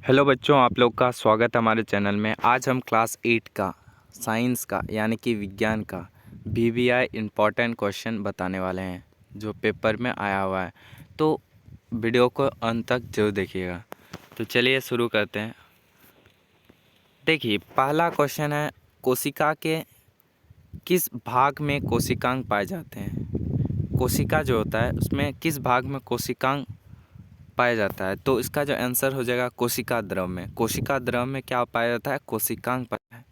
Hello बच्चों, आप लोग का स्वागत है हमारे चैनल में। आज हम क्लास 8 का साइंस का यानी कि विज्ञान का VVI इम्पॉर्टेंट क्वेश्चन बताने वाले हैं जो पेपर में आया हुआ है। तो वीडियो को अंत तक जरूर देखिएगा। तो चलिए शुरू करते हैं। देखिए, पहला क्वेश्चन है, कोशिका के किस भाग में कोशिकांग पाए जाते हैं। कोशिका जो होता है उसमें किस भाग में कोशिकांग पाया जाता है। तो इसका जो आंसर हो जाएगा कोशिका द्रव में। कोशिका द्रव में क्या पाया जाता है? कोशिकांग पाया है।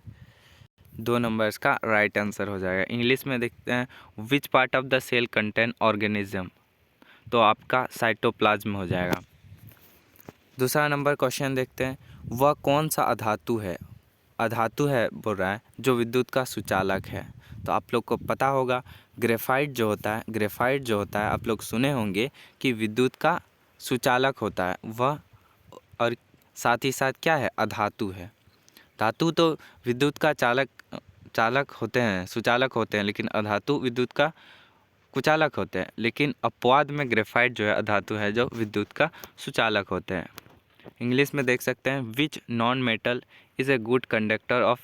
2 नंबर इसका राइट आंसर हो जाएगा। इंग्लिश में देखते हैं, which part of the cell contain organism. तो आपका साइटोप्लाज्म हो जाएगा। दूसरा नंबर क्वेश्चन देखते हैं, वह कौन सा अधातु है? अधातु है बोल रहा है जो विद्युत का सुचालक है। तो आप लोग को पता होगा, ग्रेफाइट जो होता है आप लोग सुने होंगे कि विद्युत का सुचालक होता है वह, और साथ ही साथ क्या है? अधातु है। धातु तो विद्युत का चालक होते हैं, सुचालक होते हैं, लेकिन अधातु विद्युत का कुचालक होते हैं। लेकिन अपवाद में ग्रेफाइट जो है अधातु है जो विद्युत का सुचालक होते हैं। इंग्लिश में देख सकते हैं, which non metal is a good conductor of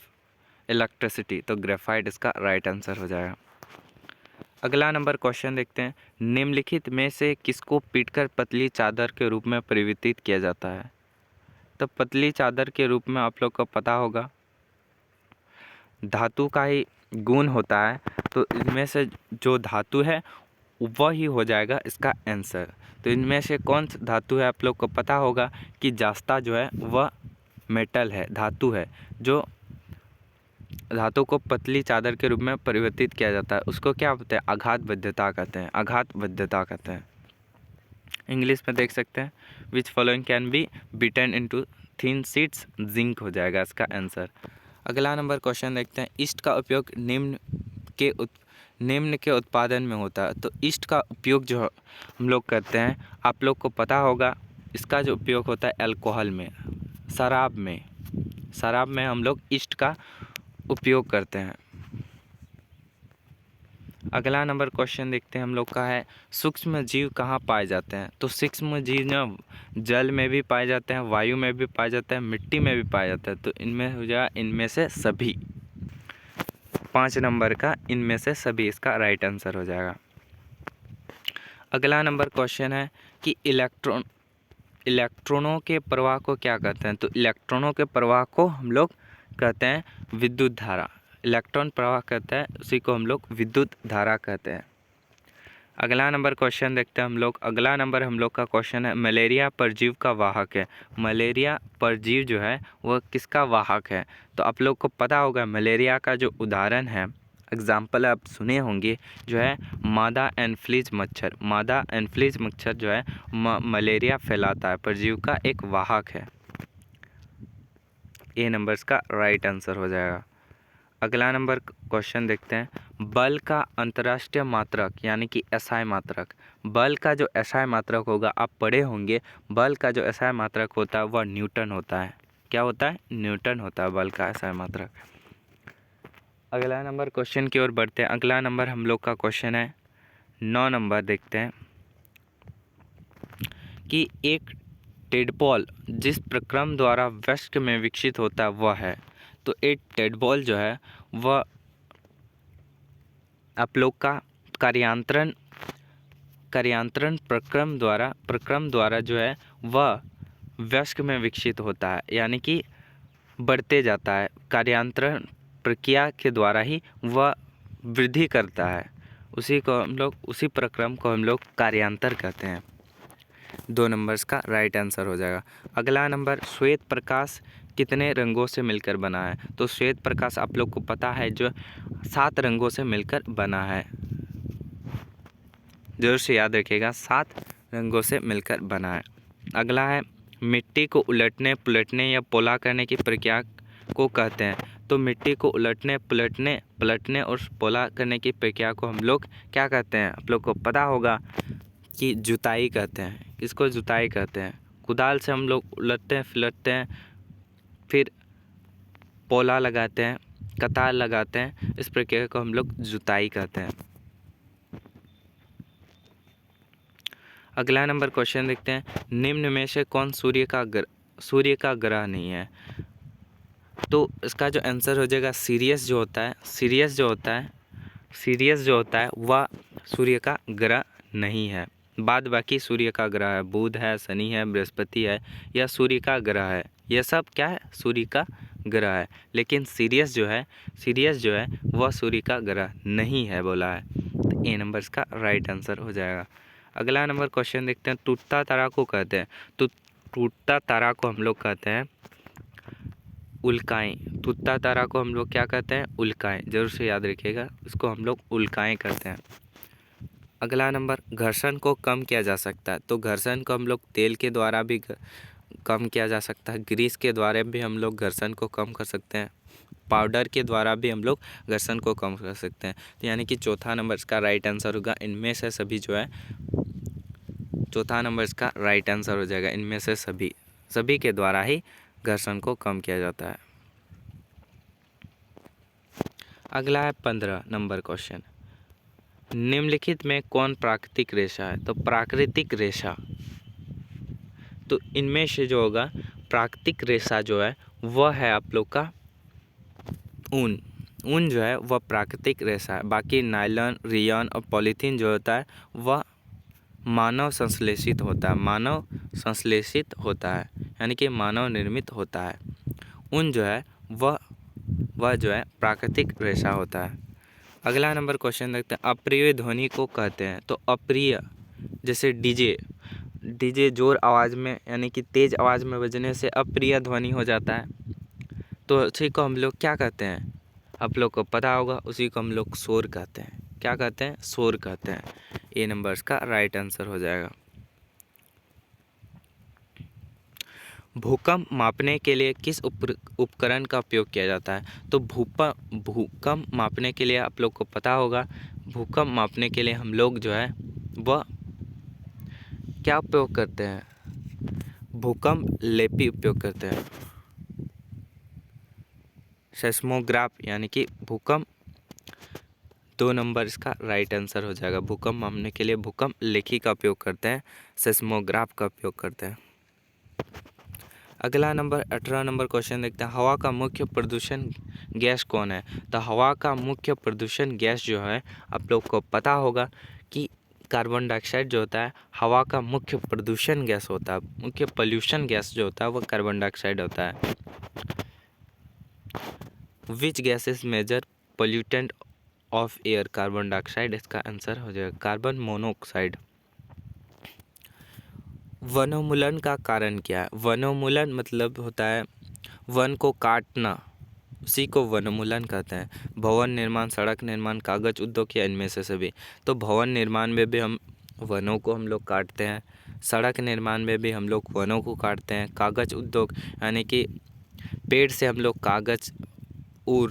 electricity. तो ग्रेफाइट इसका राइट आंसर हो जाएगा। अगला नंबर क्वेश्चन देखते हैं, निम्नलिखित में से किसको पीटकर पतली चादर के रूप में परिवर्तित किया जाता है। तो पतली चादर के रूप में आप लोग को पता होगा धातु का ही गुण होता है। तो इनमें से जो धातु है वह ही हो जाएगा इसका आंसर। तो इनमें से कौन सा धातु है आप लोग को पता होगा कि जास्ता जो है वह मेटल है, धातु है। जो धातु को पतली चादर के रूप में परिवर्तित किया जाता है उसको क्या बोलते हैं? आघात बद्धता कहते हैं, आघात बद्धता कहते हैं। इंग्लिश में देख सकते हैं, which following can be beaten into thin sheets. Zinc हो जाएगा इसका आंसर। अगला नंबर क्वेश्चन देखते हैं, ईस्ट का उपयोग निम्न के उत्पादन में होता है। तो ईस्ट का उपयोग जो हम लोग करते हैं आप लोग को पता होगा, इसका जो उपयोग होता है अल्कोहल में, शराब में हम लोग ईस्ट का उपयोग करते हैं। अगला नंबर क्वेश्चन देखते हैं हम लोग का है, सूक्ष्म जीव कहाँ पाए जाते हैं। तो सूक्ष्म जीव ना जल में भी पाए जाते हैं, वायु में भी पाए जाते हैं, मिट्टी में भी पाए जाते हैं। तो इनमें हो जाएगा इनमें से सभी। 5 नंबर का इनमें से सभी इसका राइट आंसर हो जाएगा। अगला नंबर क्वेश्चन है कि इलेक्ट्रॉनों के प्रवाह को क्या कहते हैं। तो इलेक्ट्रॉनों के प्रवाह को हम लोग कहते हैं विद्युत धारा। इलेक्ट्रॉन प्रवाह कहते हैं उसी को हम लोग विद्युत धारा कहते हैं। अगला नंबर क्वेश्चन देखते हैं हम लोग। अगला नंबर हम लोग का क्वेश्चन है, मलेरिया परजीव का वाहक है। मलेरिया परजीव जो है वह किसका वाहक है। तो आप लोग को पता होगा मलेरिया का जो उदाहरण है, एग्जाम्पल आप सुने होंगे, जो है मादा एनफ्लीज मच्छर। मादा एनफ्लीज मच्छर जो है मलेरिया फैलाता है, परजीव का एक वाहक है। ए नंबर का राइट आंसर हो जाएगा। अगला नंबर क्वेश्चन देखते हैं, बल का अंतर्राष्ट्रीय मात्रक यानी कि एसआई मात्रक। बल का जो एसआई मात्रक होगा, आप पढ़े होंगे, बल का जो एसआई मात्रक होता है वह न्यूटन होता है। क्या होता है? न्यूटन होता है बल का एसआई मात्रक। अगला नंबर क्वेश्चन की ओर बढ़ते हैं। अगला नंबर हम लोग का क्वेश्चन है 9 नंबर देखते हैं कि एक टेडपॉल जिस प्रक्रम द्वारा वयस्क में विकसित होता है वह है। तो एक टेडपॉल जो है वह आप लोग का कार्यांतरण प्रक्रम द्वारा जो है वह वयस्क में विकसित होता है, यानी कि बढ़ते जाता है। कार्यांतरण प्रक्रिया के द्वारा ही वह वृद्धि करता है, उसी प्रक्रम को हम लोग कार्यांतर कहते हैं। 2 नंबर्स का राइट आंसर हो जाएगा। अगला नंबर, श्वेत प्रकाश कितने रंगों से मिलकर बना है। तो श्वेत प्रकाश आप लोग को पता है जो 7 रंगों से मिलकर बना है। जरूर से याद रखिएगा, 7 रंगों से मिलकर बना है। अगला है, मिट्टी को उलटने पुलटने या पोला करने की प्रक्रिया को कहते हैं। तो मिट्टी को उलटने पलटने और पोला करने की प्रक्रिया को हम लोग क्या कहते हैं? आप लोग को पता होगा कि जुताई कहते हैं। इसको जुताई कहते हैं। कुदाल से हम लोग उलटते हैं फिलटते हैं, फिर पोला लगाते हैं, कतार लगाते हैं। इस प्रक्रिया को हम लोग जुताई कहते हैं। अगला नंबर क्वेश्चन देखते हैं, निम्न में से कौन सूर्य का सूर्य का ग्रह नहीं है। तो इसका जो आंसर हो जाएगा सीरियस जो होता है, सीरियस जो होता है वह सूर्य का ग्रह नहीं है। बाद बाकी सूर्य का ग्रह है, बुध है, शनि है, बृहस्पति है, यह सूर्य का ग्रह है। यह सब क्या है? सूर्य का ग्रह है। लेकिन सीरियस जो है वह सूर्य का ग्रह नहीं है बोला है। तो ए नंबर इसका राइट आंसर हो जाएगा। अगला नंबर क्वेश्चन देखते हैं। टूटता तारा को कहते हैं, तो टूटता तारा को हम लोग कहते हैं उल्काएं। टूटता तारा को हम लोग क्या कहते हैं? उल्काएं। जरूर से याद रखिएगा, इसको हम लोग उल्काएं कहते हैं। अगला नंबर, घर्षण को कम किया जा सकता है, तो घर्षण को हम लोग तेल के द्वारा भी कम किया जा सकता है, ग्रीस के द्वारा भी हम लोग घर्षण को कम कर सकते हैं, पाउडर के द्वारा भी हम लोग घर्षण को कम कर सकते हैं। तो यानी कि चौथा नंबर इसका राइट आंसर होगा। इनमें से सभी जो है, चौथा नंबर इसका राइट आंसर हो जाएगा। इनमें से सभी के द्वारा ही घर्षण को कम किया जाता है। अगला है 15 नंबर क्वेश्चन। निम्नलिखित में कौन प्राकृतिक रेशा है? तो प्राकृतिक रेशा, तो इनमें से जो होगा प्राकृतिक रेशा जो है वह है आप लोग का ऊन। ऊन जो है वह प्राकृतिक रेशा है। बाकी नायलॉन, रेयन और पॉलीथीन जो होता है वह मानव संश्लेषित होता है, यानी कि मानव निर्मित होता है। ऊन जो है वह जो है प्राकृतिक रेशा होता है। अगला नंबर क्वेश्चन देखते हैं। अप्रिय ध्वनि को कहते हैं, तो अप्रिय जैसे डीजे जोर आवाज़ में यानी कि तेज़ आवाज़ में बजने से अप्रिय ध्वनि हो जाता है, तो उसी को हम लोग क्या कहते हैं? आप लोग को पता होगा, उसी को हम लोग शोर कहते हैं। क्या कहते हैं? शोर कहते हैं। ए नंबर इसका राइट आंसर हो जाएगा। भूकंप मापने के लिए किस उपकरण का उपयोग किया जाता है? तो भूकंप मापने के लिए आप लोग को पता होगा, भूकंप मापने के लिए हम लोग जो है वह क्या उपयोग करते हैं? भूकंप लेपी उपयोग करते हैं, सेस्मोग्राफ, यानी कि भूकंप। 2 नंबर इसका राइट आंसर हो जाएगा। भूकंप मापने के लिए भूकंप लेखी का उपयोग करते हैं, सेस्मोग्राफ का उपयोग करते हैं। अगला नंबर 18 नंबर क्वेश्चन देखते हैं। हवा का मुख्य प्रदूषण गैस कौन है? तो हवा का मुख्य प्रदूषण गैस जो है आप लोग को पता होगा कि कार्बन डाइऑक्साइड जो होता है हवा का मुख्य प्रदूषण गैस होता है। मुख्य पोल्यूशन गैस जो होता है वह कार्बन डाइऑक्साइड होता है। Which gas is major pollutant of air? Carbon dioxide इसका आंसर हो जाएगा। Carbon monoxide. वनोन्मूलन का कारण क्या है? वनोन्मूलन मतलब होता है वन को काटना, उसी को वनोन्मूलन कहते हैं। भवन निर्माण, सड़क निर्माण, कागज उद्योग या इनमें से सभी? तो भवन निर्माण में भी हम वनों को हम लोग काटते हैं, सड़क निर्माण में भी हम लोग वनों को काटते हैं, कागज उद्योग यानी कि पेड़ से हम लोग कागज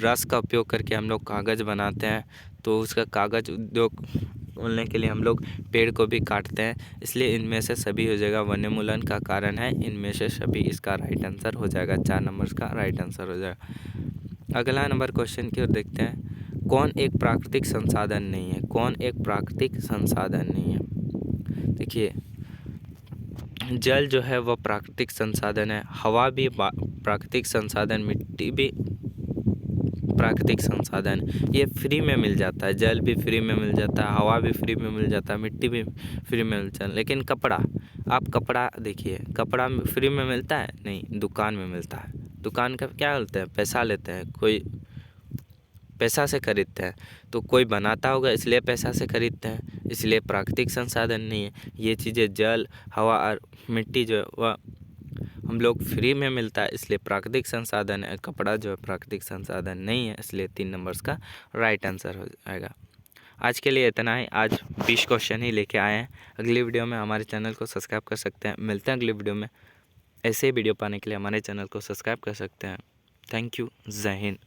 रस का उपयोग करके हम लोग कागज़ बनाते हैं, तो उसका कागज़ उद्योग खोलने के लिए हम लोग पेड़ को भी काटते हैं। इसलिए इनमें से सभी हो जाएगा, वनोन्मूलन का कारण है इनमें से सभी। इसका राइट आंसर हो जाएगा। 4 नंबर का राइट आंसर हो जाएगा। अगला नंबर क्वेश्चन की ओर देखते हैं। कौन एक प्राकृतिक संसाधन नहीं है? कौन एक प्राकृतिक संसाधन नहीं है? देखिए, जल जो है वह प्राकृतिक संसाधन है, हवा भी प्राकृतिक संसाधन, मिट्टी भी प्राकृतिक संसाधन, ये फ्री में मिल जाता है। जल भी फ्री में मिल जाता है, हवा भी फ्री में मिल जाता है, मिट्टी भी फ्री में मिल जाता है। लेकिन कपड़ा, आप कपड़ा देखिए, कपड़ा फ्री में मिलता है? नहीं, दुकान में मिलता है। दुकान का क्या बोलते हैं? पैसा लेते हैं, कोई पैसा से खरीदते हैं, तो कोई बनाता होगा इसलिए पैसा से खरीदते हैं, इसलिए प्राकृतिक संसाधन नहीं है। ये चीज़ें जल, हवा और मिट्टी जो है वह हम लोग फ्री में मिलता है, इसलिए प्राकृतिक संसाधन है। कपड़ा जो है प्राकृतिक संसाधन नहीं है, इसलिए 3 नंबर्स का राइट आंसर हो जाएगा। आज के लिए इतना ही। आज 20 क्वेश्चन ही लेके आए हैं। अगली वीडियो में हमारे चैनल को सब्सक्राइब कर सकते हैं। मिलते हैं अगली वीडियो में। ऐसे वीडियो पाने के लिए हमारे चैनल को सब्सक्राइब कर सकते हैं। Thank you. जय हिंद।